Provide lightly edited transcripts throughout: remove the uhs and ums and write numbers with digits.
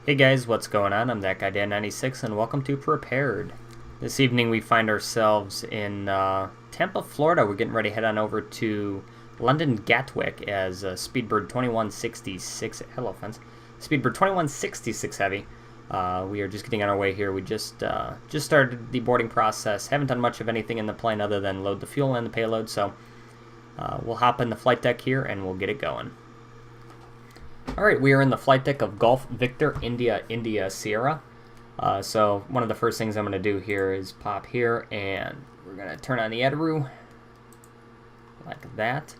Hey guys, what's going on? I'm that guy Dan96 and welcome to Prepared. This evening we find ourselves in Tampa, Florida. We're getting ready to head on over to London Gatwick as Speedbird 2166, hello fence, Speedbird 2166 Heavy. We are just getting on our way here. We just started the boarding process. Haven't done much of anything in the plane other than load the fuel and the payload, so we'll hop in the flight deck here and we'll get it going. Alright, we are in the flight deck of Golf Victor India India Sierra. So one of the first things I'm going to do here is pop here, and we're going to turn on the Add-ons like that.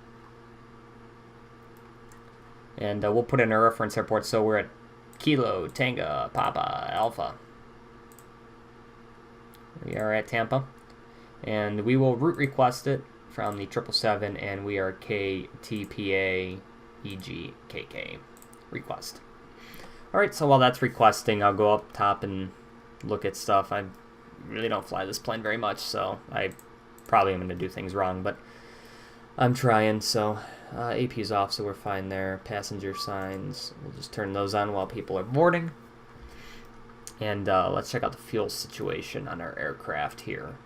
And we'll put in a reference airport, so we're at Kilo Tango Papa Alpha. We are at Tampa, and we will route request it from the 777, and we are KTPA EGKK. Request. Alright, so while that's requesting, I'll go up top and look at stuff. I really don't fly this plane very much, so I probably am going to do things wrong, but I'm trying. So AP is off, so we're fine there. Passenger signs, we'll just turn those on while people are boarding. And let's check out the fuel situation on our aircraft here.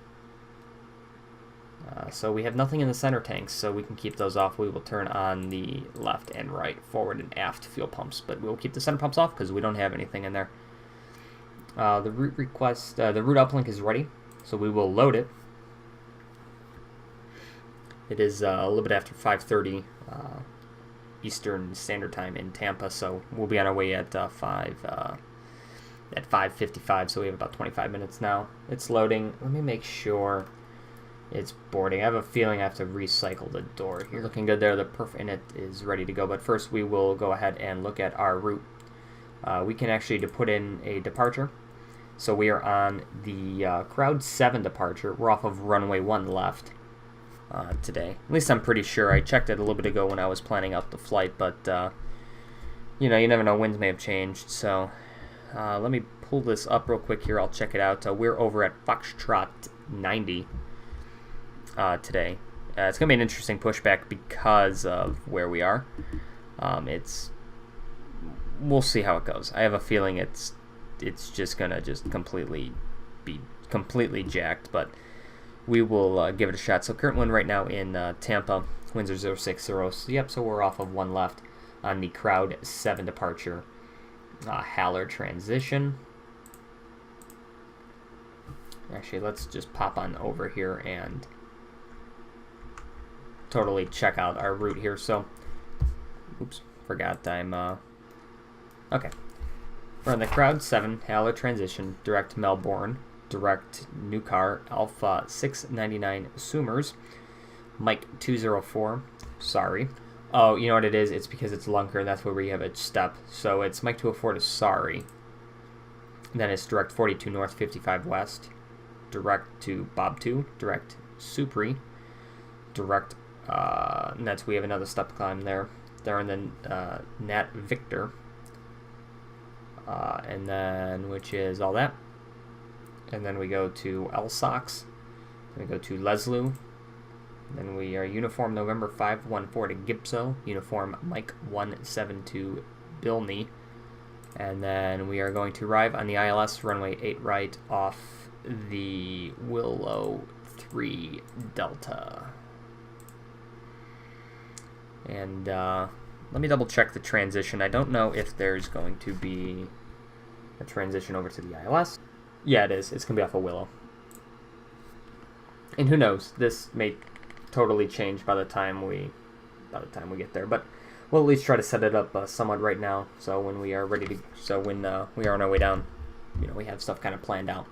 So we have nothing in the center tanks, so we can keep those off. We will turn on the left and right, forward and aft fuel pumps, but we'll keep the center pumps off because we don't have anything in there. The route request, the route uplink is ready, so we will load it. It is a little bit after 5:30 Eastern Standard Time in Tampa, so we'll be on our way at 5:55. So we have about 25 minutes now. It's loading. Let me make sure it's boarding. I have a feeling I have to recycle the door here. Looking good there. The perf init is ready to go, but first we will go ahead and look at our route. We can actually put in a departure. So we are on the Crowd 7 departure. We're off of runway 1 left today. At least I'm pretty sure. I checked it a little bit ago when I was planning out the flight, but you know, you never know. Winds may have changed. So let me pull this up real quick here. I'll check it out. We're over at Foxtrot 90. Today. It's going to be an interesting pushback because of where we are. We'll see how it goes. I have a feeling it's just going to completely be jacked, but we will give it a shot. So current wind right now in Tampa, winds are 060. So yep, so we're off of 1 left on the Crowd 7 departure. Haller transition. Actually, let's just pop on over here and totally check out our route here. So, oops, forgot I'm, okay. We're on the Crowd 7, Haller transition, direct Melbourne, direct new car, Alpha 699 Soomers, Mike 204, sorry. Oh, you know what it is? It's because it's Lunker, and that's where we have a step. So it's Mike 204 to sorry. Then it's direct 42 north, 55 west, direct to Bob 2, direct Supri, direct and that's, we have another step climb there, and then Nat Victor, and then which is all that, and then we go to LSOX, then we go to Leslu, then we are uniform November 514 to Gipso, uniform Mike 172 Bilney, and then we are going to arrive on the ILS runway 8 right off the Willow 3 Delta. And let me double check the transition. I don't know if there's going to be a transition over to the ILS. Yeah, it is. It's going to be off of Willow. And who knows? This may totally change by the time we get there. But we'll at least try to set it up somewhat right now. So when we are ready to, when we are on our way down, you know, we have stuff kind of planned out.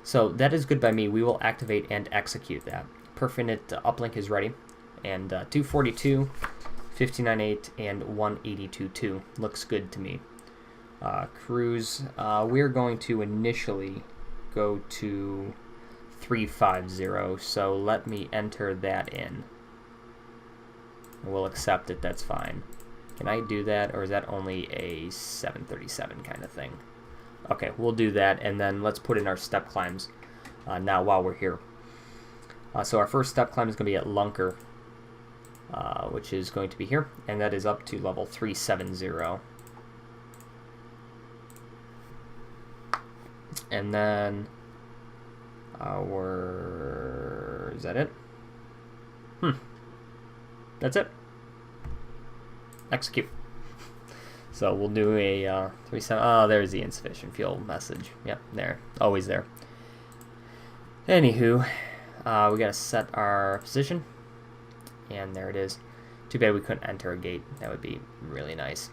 So that is good by me. We will activate and execute that. Perfinite uplink is ready. And 242, 59.8, and 182.2 looks good to me. Cruise, we're going to initially go to 350, so let me enter that in. We'll accept it, that's fine. Can I do that, or is that only a 737 kind of thing? Okay, we'll do that, and then let's put in our step climbs now while we're here. So our first step climb is going to be at Lunker, which is going to be here, and that is up to level 370. And then is that it? That's it. Execute. So we'll do a 37. Oh, there's the insufficient fuel message. Yep, there. Always there. Anywho, we gotta set our position, and there it is. Too bad we couldn't enter a gate. That would be really nice.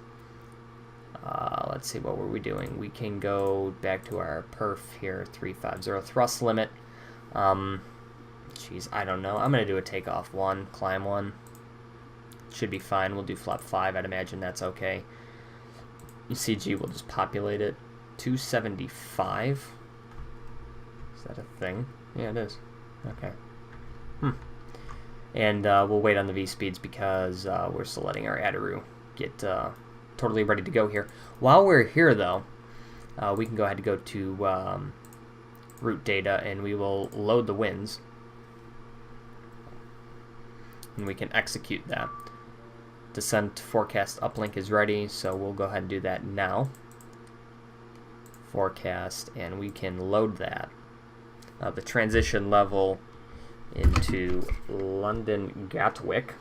Let's see, what were we doing? We can go back to our perf here, 350 thrust limit. Geez, I don't know. I'm gonna do a takeoff 1, climb 1. Should be fine. We'll do flap 5. I'd imagine that's okay. ECG, we'll just populate it. 275. Is that a thing? Yeah, it is. Okay. And we'll wait on the V-speeds because we're still letting our Adaroo get totally ready to go here. While we're here, though, we can go ahead and go to route data, and we will load the winds. And we can execute that. Descent forecast uplink is ready, so we'll go ahead and do that now. Forecast, and we can load that. The transition level into London Gatwick.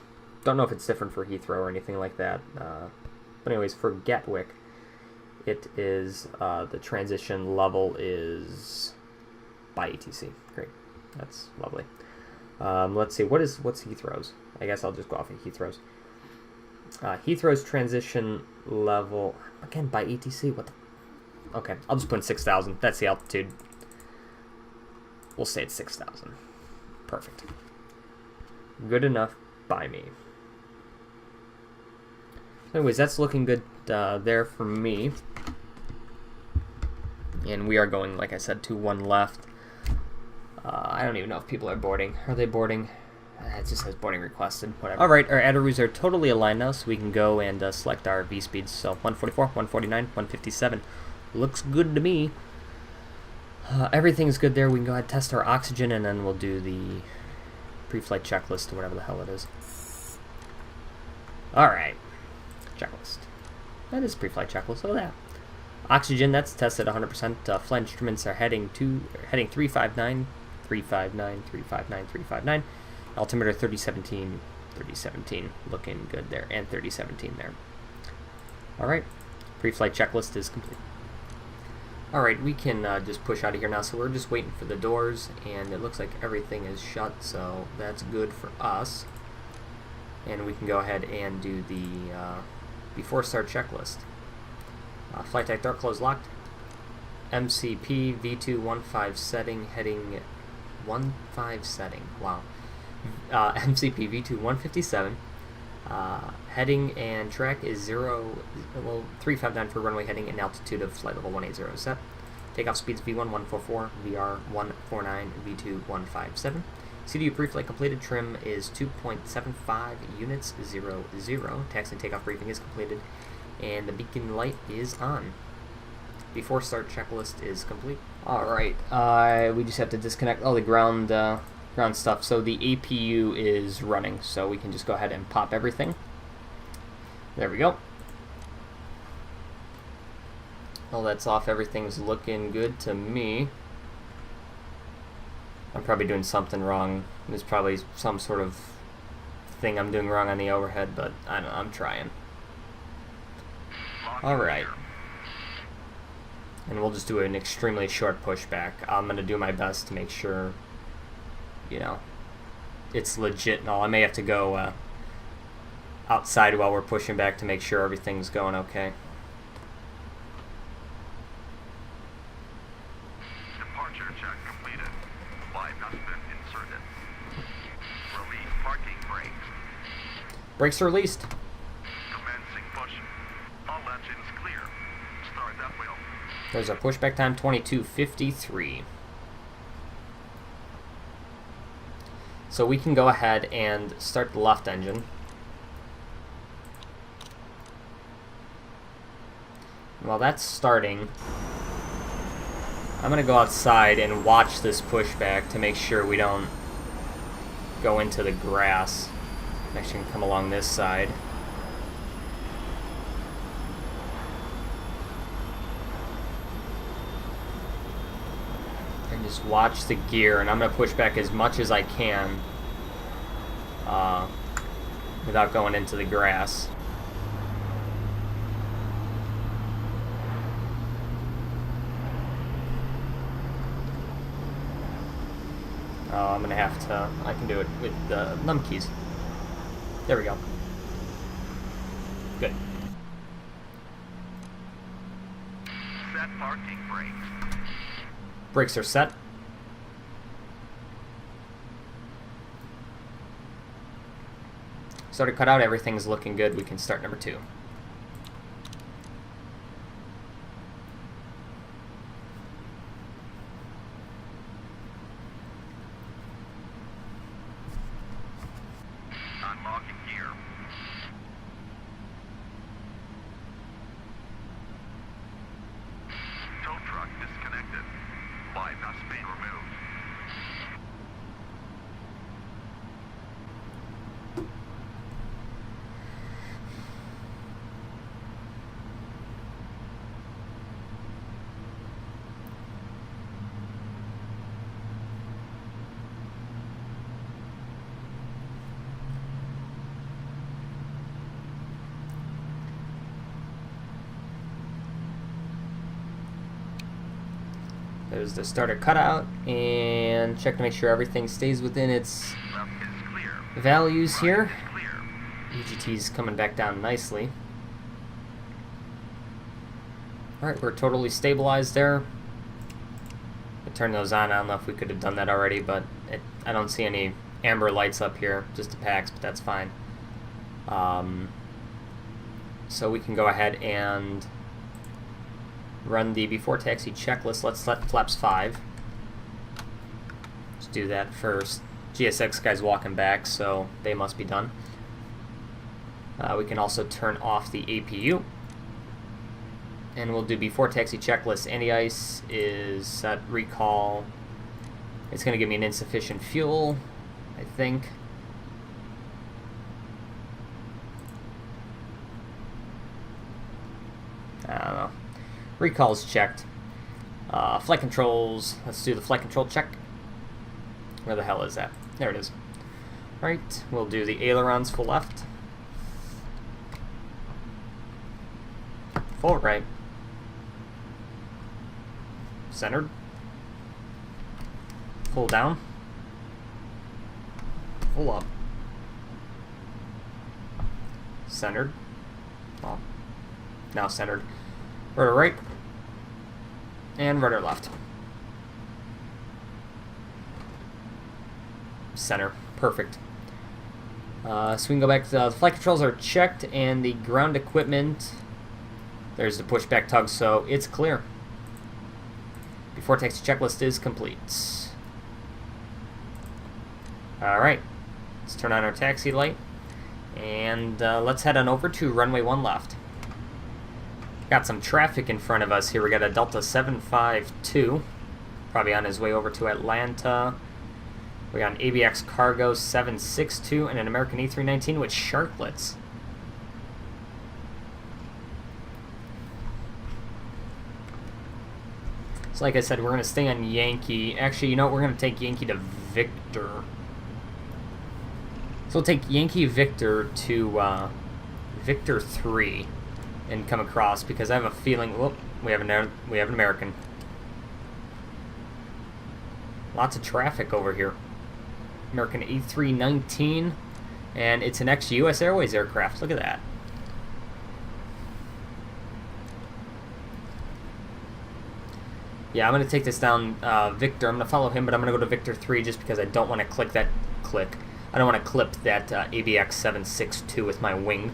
Don't know if it's different for Heathrow or anything like that. But anyways, for Gatwick, it is the transition level is by ATC. Great, that's lovely. Let's see, what's Heathrow's? I guess I'll just go off of Heathrow's. Heathrow's transition level again by ATC. What the? Okay, I'll just put in 6,000. That's the altitude. We'll say it's 6,000. Perfect. Good enough by me. So anyways, that's looking good there for me. And we are going, like I said, to 1 left. I don't even know if people are boarding. Are they boarding? It just says boarding requested, whatever. Alright, our Adaroos are totally aligned now, so we can go and select our V-speeds. So 144, 149, 157. Looks good to me. Everything's good there. We can go ahead and test our oxygen, and then we'll do the pre-flight checklist or whatever the hell it is. Alright. Checklist. That is pre-flight checklist. Look at that. Oxygen, that's tested 100%. Flight instruments are heading 359, 359, 359, 359. Altimeter 3017, 3017. Looking good there. And 3017 there. Alright. Pre-flight checklist is complete. Alright, we can just push out of here now. So we're just waiting for the doors, and it looks like everything is shut, so that's good for us. And we can go ahead and do the before start checklist. Flight deck door closed locked. MCP V215 setting, heading 15 setting. Wow. MCP V2 heading and track is 359 for runway heading and altitude of flight level 180 set. Takeoff speeds V1 144, VR 149, V2 157. CDU pre-flight completed. Trim is 2.75 units 00. Taxi and takeoff briefing is completed, and the beacon light is on. Before start checklist is complete. Alright, we just have to disconnect all the ground stuff. So the APU is running, so we can just go ahead and pop everything. There we go. All that's off. Everything's looking good to me. I'm probably doing something wrong. There's probably some sort of thing I'm doing wrong on the overhead, but I don't know, I'm trying. Alright. And we'll just do an extremely short pushback. I'm going to do my best to make sure, you know, it's legit and all. I may have to go outside while we're pushing back to make sure everything's going okay. Departure check completed. Live husband inserted. Release parking brakes. Brakes are released. Commencing push. All engines clear. Start that wheel. There's our pushback time, 22:53. So we can go ahead and start the left engine. While that's starting, I'm going to go outside and watch this pushback to make sure we don't go into the grass. I'm actually going to come along this side. Just watch the gear, and I'm going to push back as much as I can without going into the grass. I'm going to have to, I can do it with the num keys. There we go. Good. Set parking brakes. Brakes are set. Started cut out, everything's looking good. We can start number 2. Unlocking gear. Tow truck disconnected. Bypass being removed. There's the starter cutout, and check to make sure everything stays within its Left is clear. values here. Right is clear. EGT's coming back down nicely. Alright, we're totally stabilized there. I turned those on. I don't know if we could have done that already, but I don't see any amber lights up here, just the packs, but that's fine. So we can go ahead and run the before taxi checklist. Let's let flaps 5. Let's do that first. GSX guy's walking back, so they must be done. We can also turn off the APU. And we'll do before taxi checklist. Anti-ice is set, recall. It's going to give me an insufficient fuel, I think. I don't know. Recall's checked. Flight controls. Let's do the flight control check. Where the hell is that? There it is. Alright, we'll do the ailerons full left. Full right. Centered. Full down. Full up. Centered. Well, now centered. Rudder right. And rudder left. Center. Perfect. So we can go back to the flight controls are checked, and the ground equipment, there's the pushback tug, so it's clear. Before taxi checklist is complete. Alright, let's turn on our taxi light, and let's head on over to runway 1 left. Got some traffic in front of us here. We got a Delta 752, probably on his way over to Atlanta. We got an ABX Cargo 762 and an American A319 with sharklets. So like I said, we're going to stay on Yankee. Actually, you know what? We're going to take Yankee to Victor. So we'll take Yankee Victor to Victor 3 and come across, because I have a feeling... Whoop, we have an American. Lots of traffic over here. American A319, and it's an ex-US Airways aircraft. Look at that. Yeah, I'm going to take this down Victor. I'm going to follow him, but I'm going to go to Victor 3 just because I don't want to clip that ABX 762 with my wing.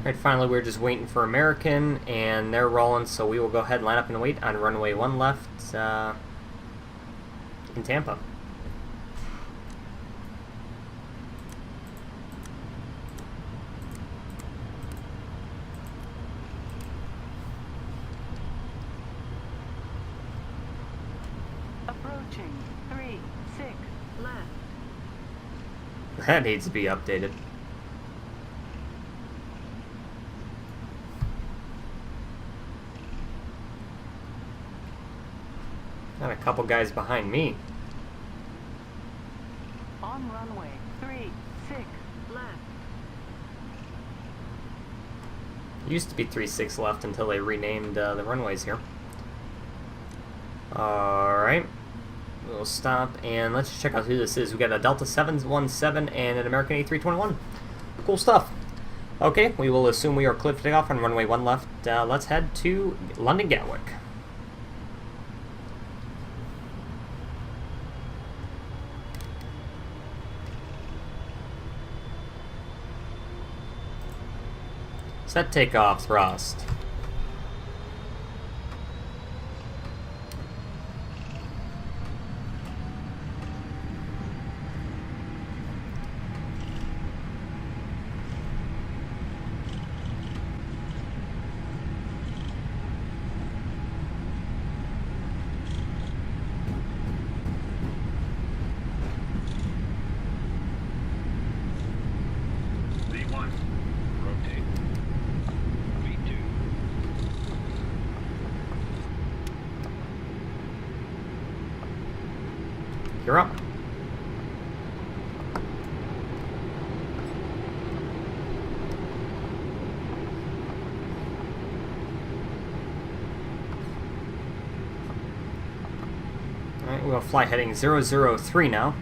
Alright, finally we're just waiting for American, and they're rolling, so we will go ahead and line up and wait on runway 1 left in Tampa. approaching 36 left. That needs to be updated. Got a couple guys behind me. On runway 36 left. Used to be 36 left until they renamed the runways here. Alright. We'll stop and let's just check out who this is. We got a Delta 717 and an American A321. Cool stuff. Okay, we will assume we are lifting off on runway 1 left. Let's head to London Gatwick. Set takeoff thrust. V1. Rotate. V2. You're up. Alright, we'll fly heading 003 now.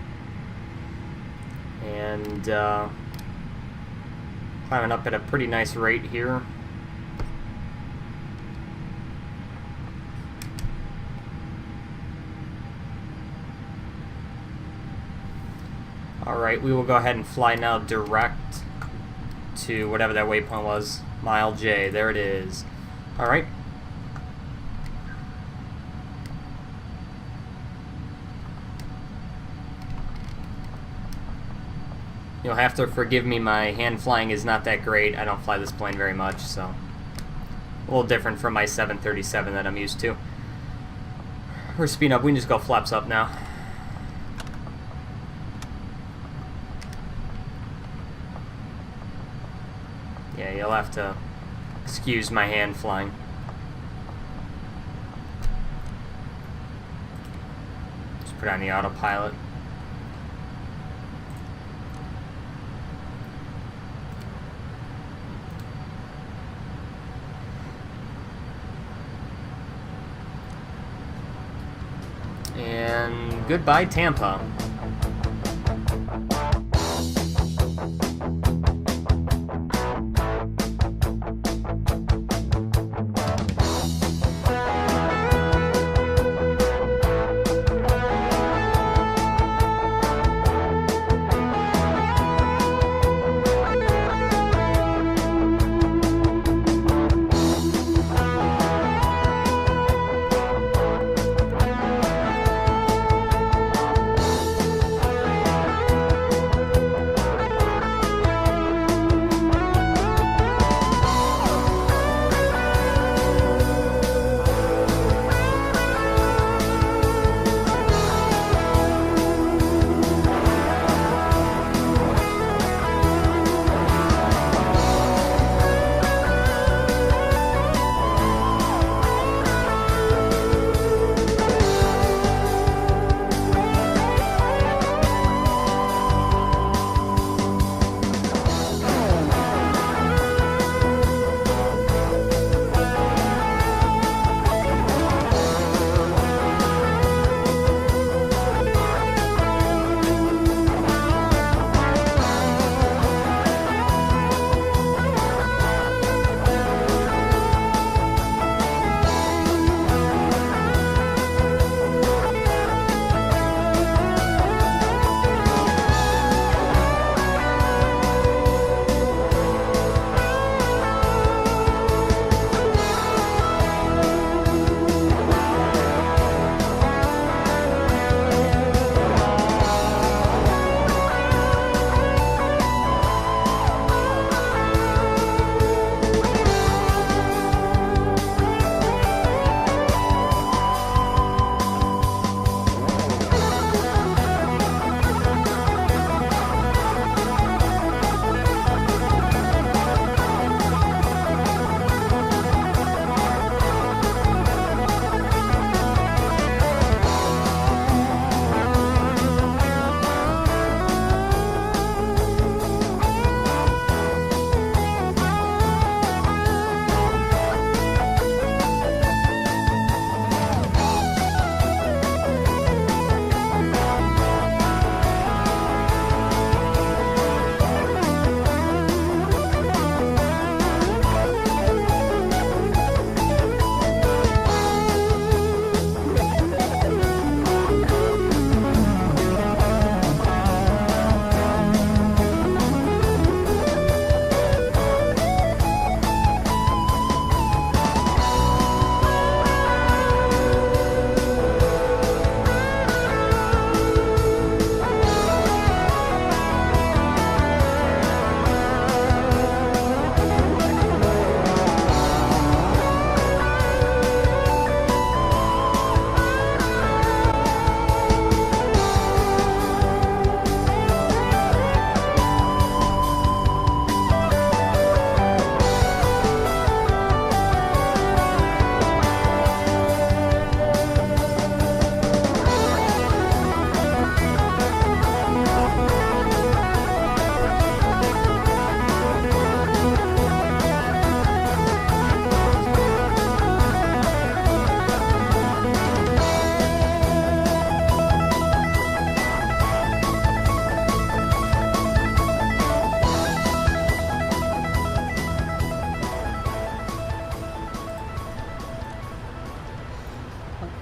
And climbing up at a pretty nice rate here. Alright, we will go ahead and fly now direct to whatever that waypoint was. Mile J, there it is. Alright. You'll have to forgive me, my hand flying is not that great. I don't fly this plane very much, so a little different from my 737 that I'm used to. We're speeding up, we can just go flaps up now. Yeah, you'll have to excuse my hand flying. Just put on the autopilot. And goodbye, Tampa.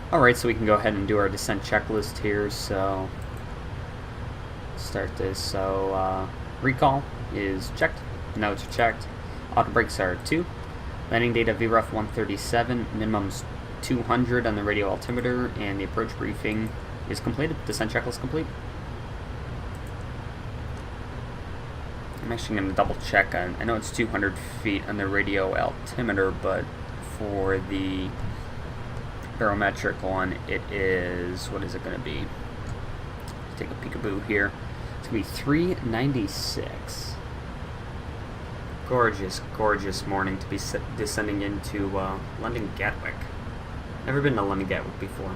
Alright, so we can go ahead and do our descent checklist here. So start this. So recall is checked, notes are checked, auto brakes are 2, landing data VREF 137, minimum's 200 on the radio altimeter, and the approach briefing is completed. Descent checklist complete. I'm actually going to double check on, I know it's 200 feet on the radio altimeter, but for the barometric one, it is, what is it going to be? Let's take a peekaboo here. It's going to be 396. Gorgeous, gorgeous morning to be descending into London Gatwick. Never been to London Gatwick before.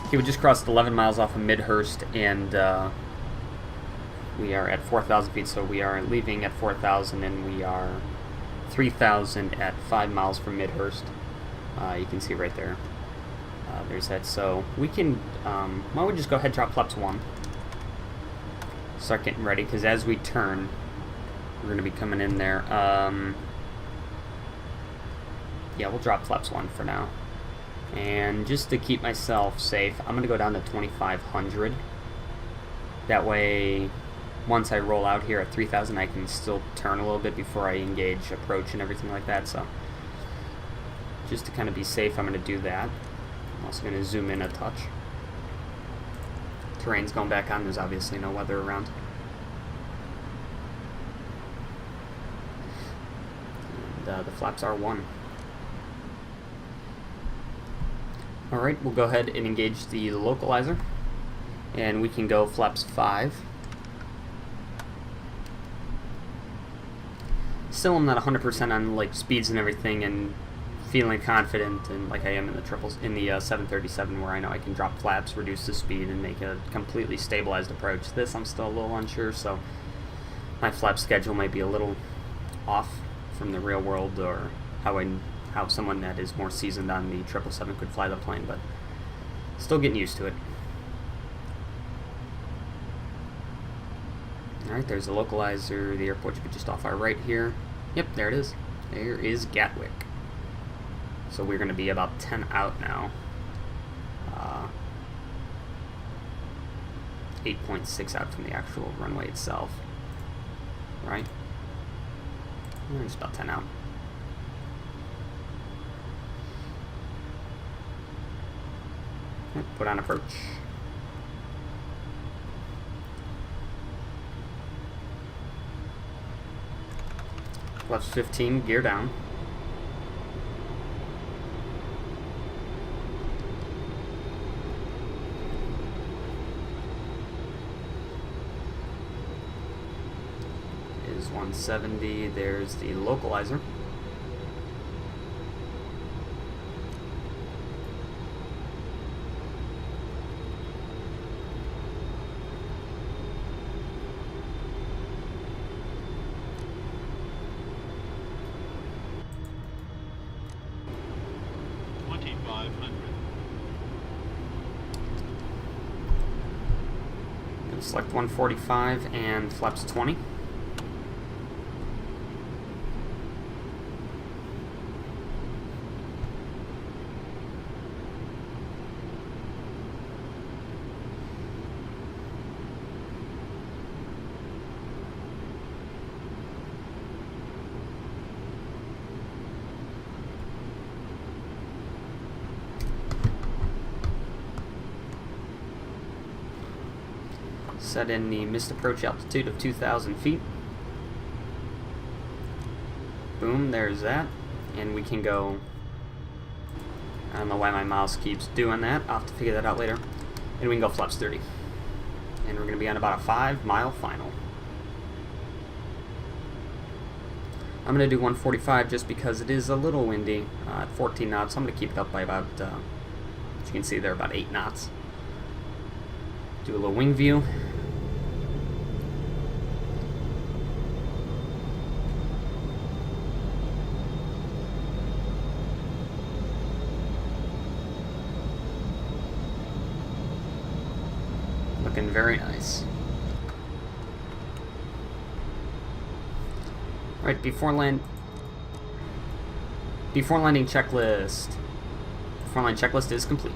Okay, we just crossed 11 miles off of Midhurst, and we are at 4,000 feet, so we are leaving at 4,000, and we are 3,000 at 5 miles from Midhurst. You can see right there. There's that. So we can, why don't we just go ahead and drop flaps 1. Start getting ready, because as we turn, we're going to be coming in there. Yeah, we'll drop flaps 1 for now. And just to keep myself safe, I'm going to go down to 2,500. That way, once I roll out here at 3,000, I can still turn a little bit before I engage approach and everything like that. So, just to kind of be safe, I'm going to do that. I'm also going to zoom in a touch. Terrain's going back on. There's obviously no weather around. And the flaps are 1. Alright, we'll go ahead and engage the localizer, and we can go flaps 5. Still, I'm not 100% on like speeds and everything, and feeling confident, and like I am in the in the 737, where I know I can drop flaps, reduce the speed, and make a completely stabilized approach. This, I'm still a little unsure, so my flap schedule might be a little off from the real world, or how someone that is more seasoned on the 777 could fly the plane, but still getting used to it. Alright, there's the localizer. The airport should be just off our right here. Yep, there it is. There is Gatwick. So we're going to be about 10 out now. 8.6 out from the actual runway itself. Right? Just about 10 out. Put on approach. Flaps 15, gear down. Is 170. There's the localizer. Select 145 and flaps 20. Set in the missed approach altitude of 2,000 feet. Boom, there's that. And we can go... I don't know why my mouse keeps doing that. I'll have to figure that out later. And we can go flaps 30. And we're going to be on about a 5-mile final. I'm going to do 145 just because it is a little windy at 14 knots. So I'm going to keep it up by about, as you can see there, about 8 knots. Do a little wing view. Looking very nice. Alright, before landing checklist. Before landing checklist is complete.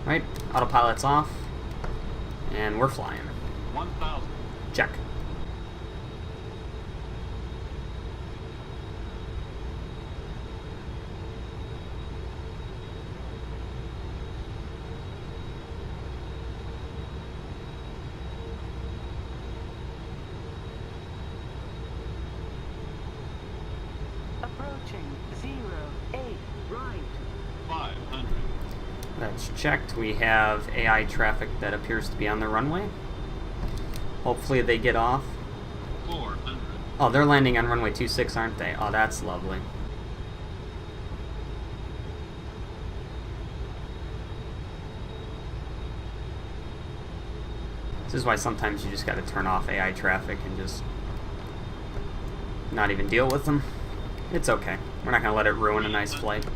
Alright, autopilot's off, and we're flying. 1,000. Check. Approaching 08 right. 500. That's checked. We have AI traffic that appears to be on the runway. Hopefully they get off. 400. Oh, they're landing on runway 26, aren't they? Oh, that's lovely. This is why sometimes you just gotta turn off AI traffic and just not even deal with them. It's okay. We're not gonna let it ruin a nice flight.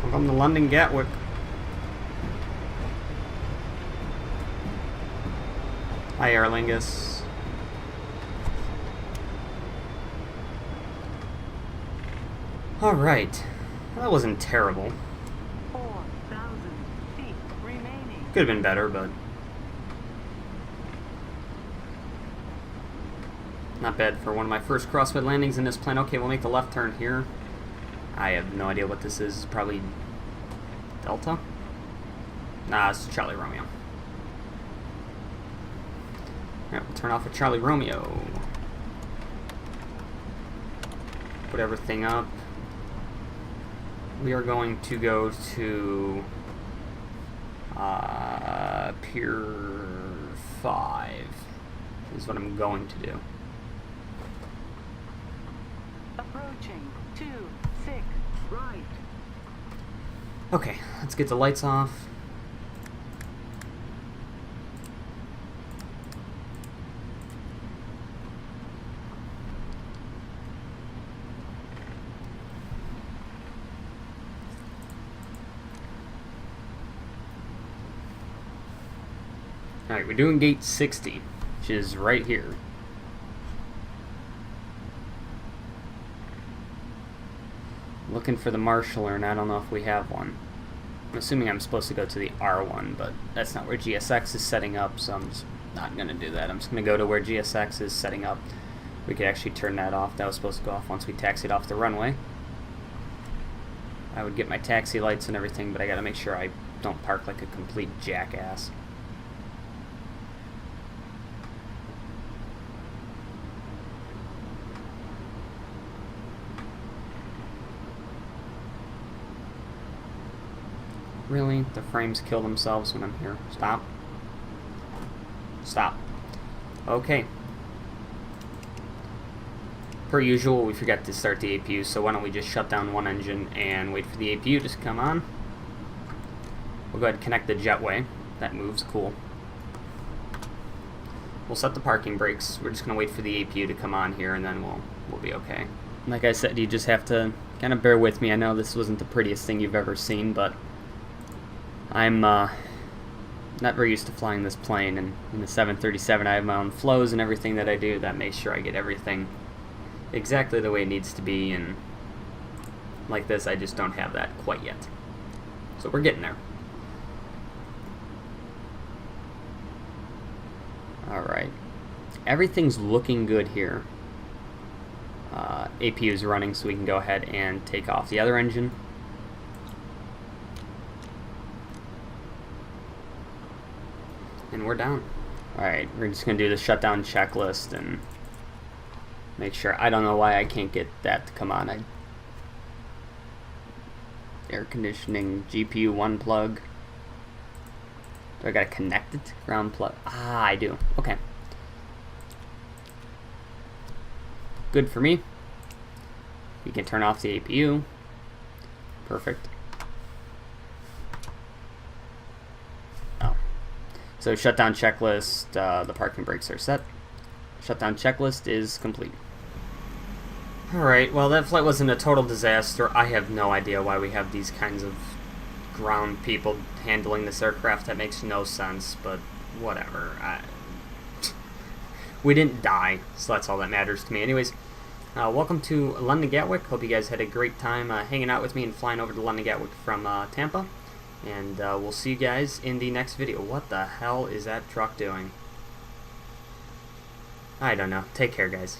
Welcome to London Gatwick. Hi, Aer Lingus. Alright. That wasn't terrible. 4,000 feet remaining. Could have been better, but not bad for one of my first crosswind landings in this plane. Okay, we'll make the left turn here. I have no idea what this is. It's probably Delta? Nah, it's Charlie Romeo. Alright, we'll turn off at Charlie Romeo. Put everything up. We are going to go to Pier 5 is what I'm going to do. Approaching 26 right. Okay, let's get the lights off. Alright, we're doing gate 60, which is right here. Looking for the marshaller, and I don't know if we have one. I'm assuming I'm supposed to go to the R1, but that's not where GSX is setting up, so I'm just not going to do that. I'm just going to go to where GSX is setting up. We could actually turn that off. That was supposed to go off once we taxied off the runway. I would get my taxi lights and everything, but I got to make sure I don't park like a complete jackass. Really? The frames kill themselves when I'm here. Stop. Stop. Okay. Per usual, we forgot to start the APU, so why don't we just shut down one engine and wait for the APU to come on. We'll go ahead and connect the jetway. That moves, cool. We'll set the parking brakes. We're just going to wait for the APU to come on here, and then we'll be okay. Like I said, you just have to kind of bear with me. I know this wasn't the prettiest thing you've ever seen, but I'm not very used to flying this plane, and in the 737 I have my own flows and everything that I do that makes sure I get everything exactly the way it needs to be, and like this I just don't have that quite yet. So we're getting there. Alright, everything's looking good here. APU is running, so we can go ahead and take off the other engine. And we're down. Alright, we're just going to do the shutdown checklist and make sure. I don't know why I can't get that to come on. Air conditioning, GPU 1 plug. Do I gotta connect it to ground plug? Ah, I do. Okay. Good for me. We can turn off the APU. Perfect. Oh. So shutdown checklist, the parking brakes are set. Shutdown checklist is complete. Alright, well that flight wasn't a total disaster. I have no idea why we have these kinds of ground people handling this aircraft. That makes no sense, but whatever. We didn't die, so that's all that matters to me. Anyways, welcome to London Gatwick. Hope you guys had a great time hanging out with me and flying over to London Gatwick from Tampa. And we'll see you guys in the next video. What the hell is that truck doing? I don't know. Take care, guys.